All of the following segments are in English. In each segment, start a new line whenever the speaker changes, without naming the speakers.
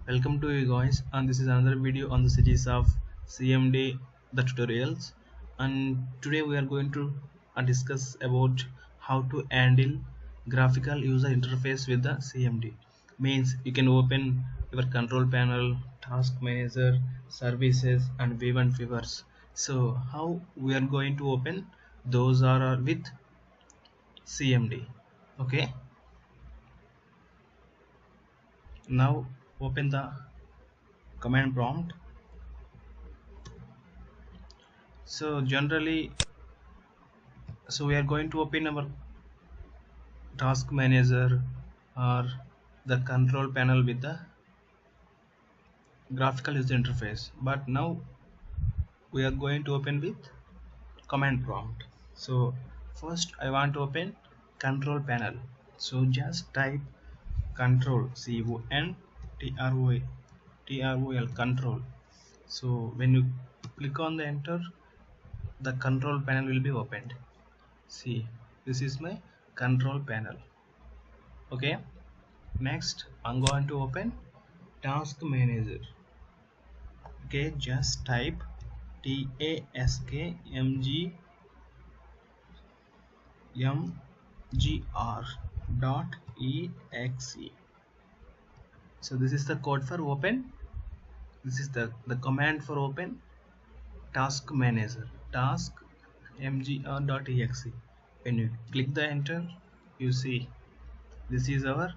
Welcome to you guys, and this is another video on the series of CMD the tutorials. And today we are going to discuss about how to handle graphical user interface with the CMD. Means you can open your control panel, task manager, services, and view and viewers. So how we are going to open those are with CMD. Okay, now open the command prompt. So generally, we are going to open our task manager or the control panel with the graphical user interface, but now we are going to open with command prompt. So first I want to open control panel, so just type control, control control. So when you click on the enter, the control panel will be opened. See, this is my control panel. Okay, next I'm going to open task manager. Okay, just type taskmgr dot exe. So this is the code for open. This is the command for open task manager, task mgr dot exe. When you click the enter, you see this is our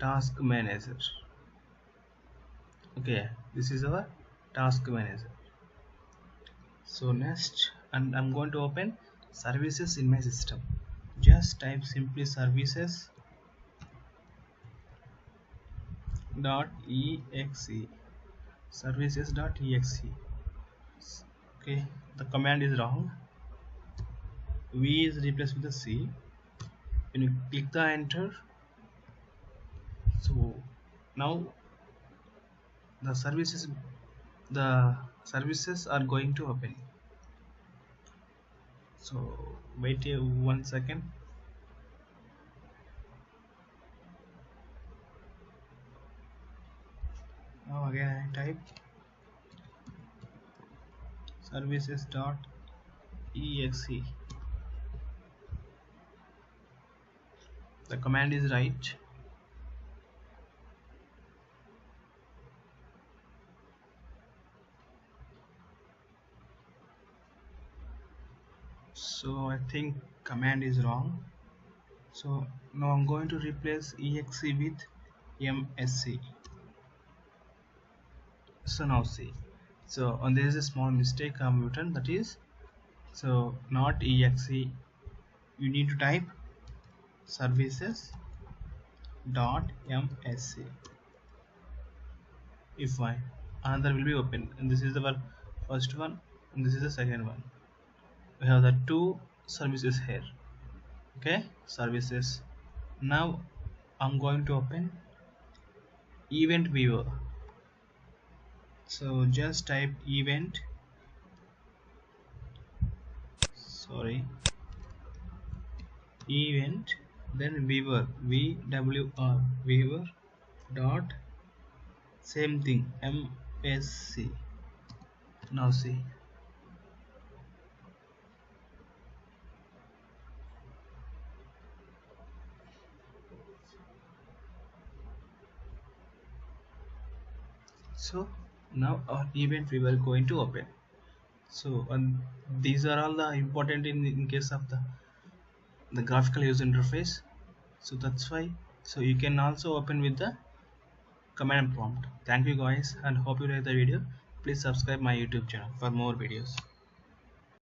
task manager. Okay, this is our task manager. So next, and I'm going to open services in my system. Just type simply services dot exe, services dot exe. Okay, the command is wrong. V is replaced with the C. When you click the enter, so now the services are going to open. So wait here 1 second. Now again I type services dot exe. The command is right. So I think command is wrong. So now I'm going to replace exe with msc. So now see, so and there is a small mistake I'm written, that is, so not exe, you need to type services dot msc. If I another will be open, and this is our first one and this is the second one. We have the two services here. Okay, services. Now I'm going to open event viewer. So just type event, event, then viewer, vwr, viewer dot same thing msc. Now see, so now our event viewer going to open. So and these are all the important in case of the graphical user interface. So that's why, so you can also open with the command prompt. Thank you guys, and hope you like the video. Please subscribe my YouTube channel for more videos.